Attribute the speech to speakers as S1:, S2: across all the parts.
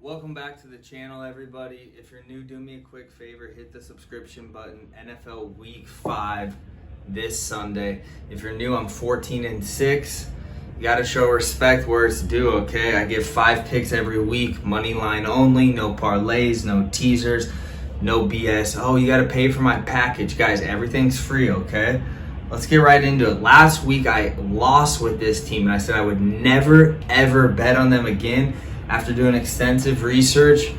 S1: Welcome back to the channel, everybody. If you're new, do me a quick favor, hit the subscription button. NFL Week 5 this Sunday. If you're new, I'm 14-6. You gotta show respect where it's due, okay? I give 5 picks every week, money line only, no parlays, no teasers, no BS. Oh, you gotta pay for my package. Guys, everything's free, okay? Let's get right into it. Last week, I lost with this team, and I said I would never, ever bet on them again. After doing extensive research,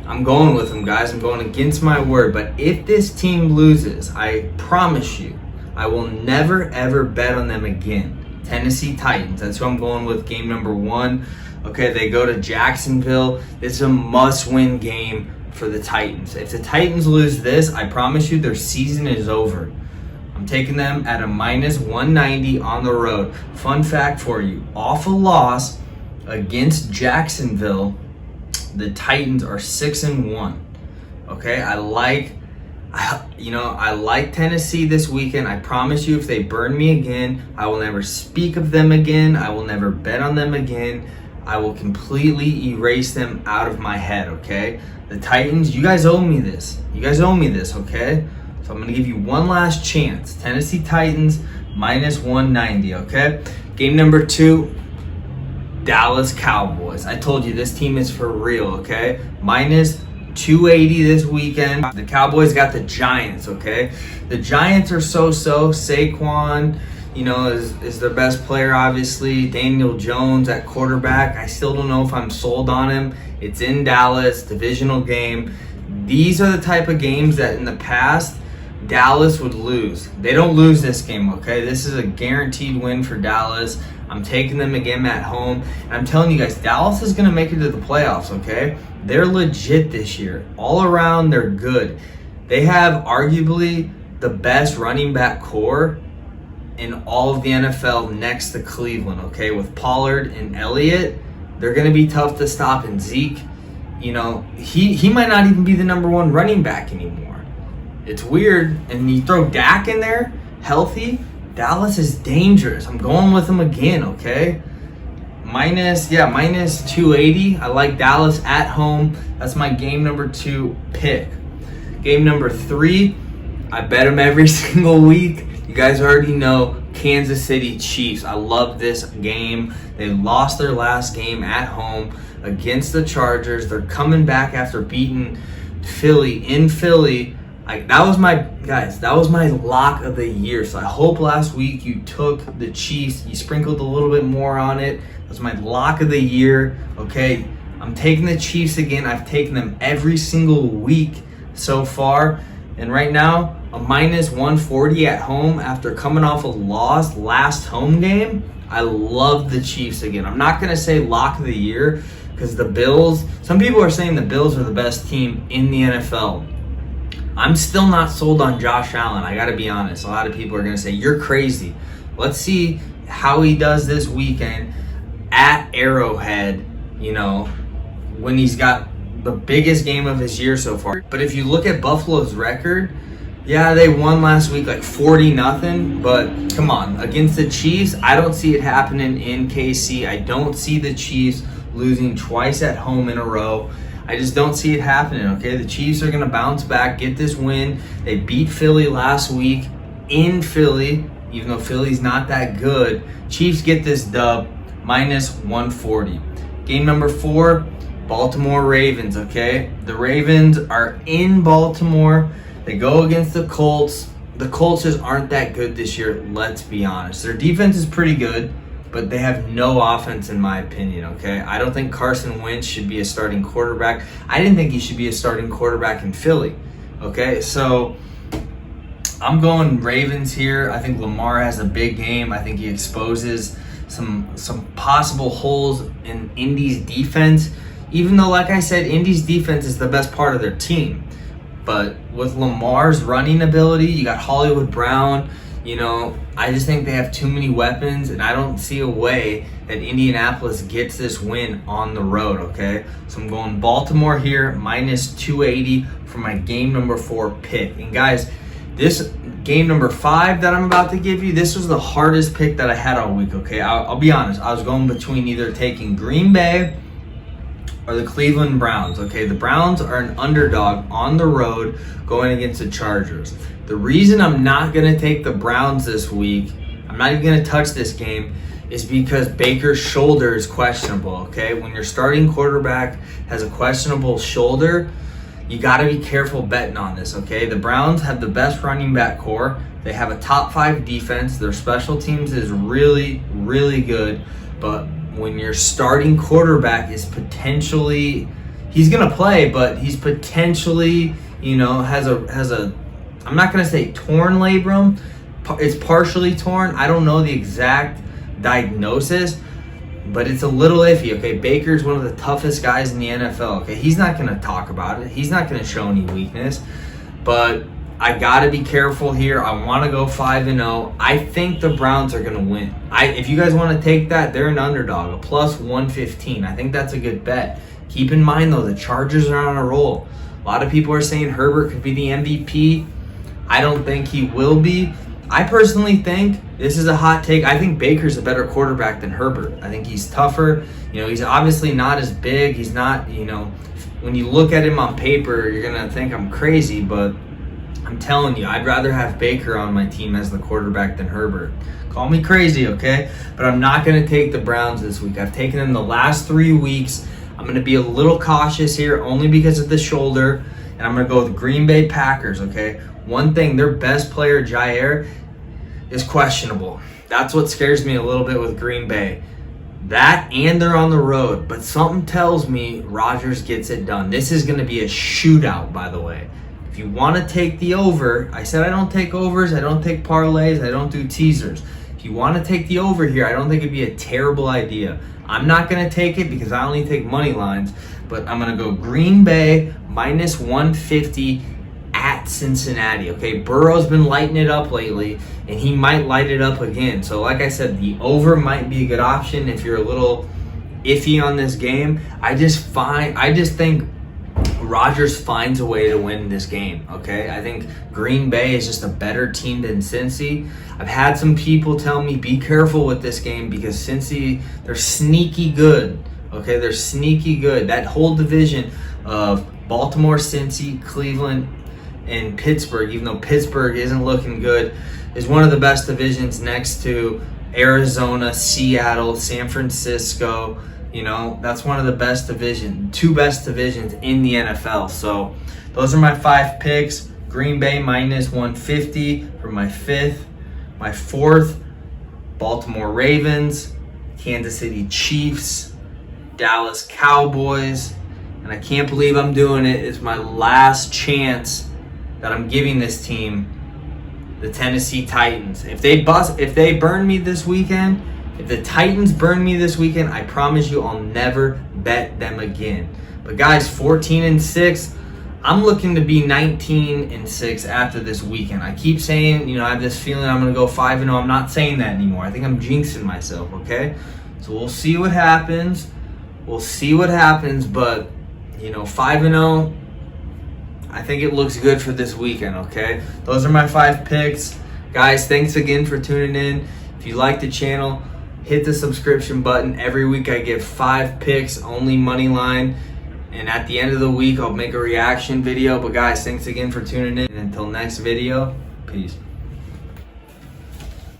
S1: I'm going with them, guys. I'm going against my word. But if this team loses, I promise you, I will never, ever bet on them again. Tennessee Titans. That's who I'm going with, game number 1. Okay, they go to Jacksonville. It's a must-win game for the Titans. If the Titans lose this, I promise you their season is over. I'm taking them at a -190 on the road. Fun fact for you, off a loss against Jacksonville, the Titans are 6-1. Okay, I like Tennessee this weekend. I promise you, if they burn me again, I will never speak of them again. I will never bet on them again. I will completely erase them out of my head, okay? The Titans, you guys owe me this. You guys owe me this, okay? So I'm going to give you one last chance. Tennessee Titans, -190, okay? Game number 2, Dallas Cowboys. I told you this team is for real, okay? -280 this weekend. The Cowboys got the Giants, okay? The Giants are so-so. Saquon, is their best player, obviously. Daniel Jones at quarterback. I still don't know if I'm sold on him. It's in Dallas, divisional game. These are the type of games that in the past, Dallas would lose. They don't lose this game, okay? This is a guaranteed win for Dallas. I'm taking them again at home. And I'm telling you guys, Dallas is going to make it to the playoffs, okay? They're legit this year. All around, they're good. They have arguably the best running back core in all of the NFL next to Cleveland, okay? With Pollard and Elliott, they're going to be tough to stop. And Zeke, he might not even be the #1 running back anymore. It's weird. And you throw Dak in there, healthy, Dallas is dangerous. I'm going with them again, okay? -280. I like Dallas at home. That's my game number 2 pick. Game number 3, I bet them every single week. You guys already know, Kansas City Chiefs. I love this game. They lost their last game at home against the Chargers. They're coming back after beating Philly in Philly. That was my lock of the year. So I hope last week you took the Chiefs, you sprinkled a little bit more on it. That's my lock of the year. Okay, I'm taking the Chiefs again. I've taken them every single week so far. And right now, a -140 at home after coming off a loss last home game. I love the Chiefs again. I'm not going to say lock of the year because the Bills, some people are saying the Bills are the best team in the NFL. I'm still not sold on Josh Allen. I got to be honest. A lot of people are going to say, you're crazy. Let's see how he does this weekend at Arrowhead, when he's got the biggest game of his year so far. But if you look at Buffalo's record, yeah, they won last week like 40-0, but come on, against the Chiefs, I don't see it happening in KC. I don't see the Chiefs losing twice at home in a row. I just don't see it happening, okay? The Chiefs are going to bounce back, get this win. They beat Philly last week in Philly, even though Philly's not that good. Chiefs get this dub, -140. Game number 4, Baltimore Ravens, okay? The Ravens are in Baltimore. They go against the Colts. The Colts just aren't that good this year, let's be honest. Their defense is pretty good, but they have no offense in my opinion, okay? I don't think Carson Wentz should be a starting quarterback. I didn't think he should be a starting quarterback in Philly, okay? So I'm going Ravens here. I think Lamar has a big game. I think he exposes some possible holes in Indy's defense, even though, like I said, Indy's defense is the best part of their team. But with Lamar's running ability, you got Hollywood Brown, I just think they have too many weapons, and I don't see a way that Indianapolis gets this win on the road, okay? So I'm going Baltimore here, -280 for my game number 4 pick. And guys, this game number 5 that I'm about to give you, this was the hardest pick that I had all week, okay? I'll be honest. I was going between either taking Green Bay are the Cleveland Browns. Okay, the Browns are an underdog on the road going against the Chargers. The reason I'm not going to take the Browns this week, I'm not even going to touch this game, is because Baker's shoulder is questionable. Okay, when your starting quarterback has a questionable shoulder, you got to be careful betting on this. Okay, the Browns have the best running back core. They have a top 5 defense. Their special teams is really, really good. But when your starting quarterback is potentially, he's going to play, but he's potentially, has a, I'm not going to say torn labrum. It's partially torn. I don't know the exact diagnosis, but it's a little iffy. Okay, Baker's one of the toughest guys in the NFL. Okay, he's not going to talk about it. He's not going to show any weakness, but I got to be careful here. I want to go 5-0. I think the Browns are going to win. If you guys want to take that, they're an underdog, a plus 115. I think that's a good bet. Keep in mind, though, the Chargers are on a roll. A lot of people are saying Herbert could be the MVP. I don't think he will be. I personally think, this is a hot take, I think Baker's a better quarterback than Herbert. I think he's tougher. He's obviously not as big. He's not, when you look at him on paper, you're going to think I'm crazy, but I'm telling you, I'd rather have Baker on my team as the quarterback than Herbert. Call me crazy, okay? But I'm not going to take the Browns this week. I've taken them the last 3 weeks. I'm going to be a little cautious here only because of the shoulder, and I'm going to go with Green Bay Packers, okay? One thing, their best player, Jair, is questionable. That's what scares me a little bit with Green Bay. That, and they're on the road, but something tells me Rodgers gets it done. This is going to be a shootout, by the way. If you want to take the over, I said I don't take overs, I don't take parlays, I don't do teasers. If you want to take the over here, I don't think it'd be a terrible idea. I'm not going to take it because I only take money lines, but I'm going to go Green Bay minus 150 at Cincinnati. Okay, Burrow's been lighting it up lately, and he might light it up again. So like I said, the over might be a good option if you're a little iffy on this game. I just think Rodgers finds a way to win this game, okay? I think Green Bay is just a better team than Cincy. I've had some people tell me, be careful with this game because Cincy, they're sneaky good, okay? They're sneaky good. That whole division of Baltimore, Cincy, Cleveland, and Pittsburgh, even though Pittsburgh isn't looking good, is one of the best divisions next to Arizona, Seattle, San Francisco. That's one of the best divisions, 2 best divisions in the NFL. So those are my 5 picks. Green Bay minus 150 for my 5th. My 4th, Baltimore Ravens, Kansas City Chiefs, Dallas Cowboys. And I can't believe I'm doing it. It's my last chance that I'm giving this team, the Tennessee Titans. If they burn me this weekend, if the Titans burn me this weekend, I promise you I'll never bet them again. But guys, 14-6, I'm looking to be 19-6 after this weekend. I keep saying, I have this feeling I'm going to go 5-0. I'm not saying that anymore. I think I'm jinxing myself, okay? So we'll see what happens. But, 5-0, I think it looks good for this weekend, okay? Those are my 5 picks. Guys, thanks again for tuning in. If you like the channel, hit the subscription button. Every week I give 5 picks, only money line. And at the end of the week, I'll make a reaction video. But guys, thanks again for tuning in. And until next video, peace.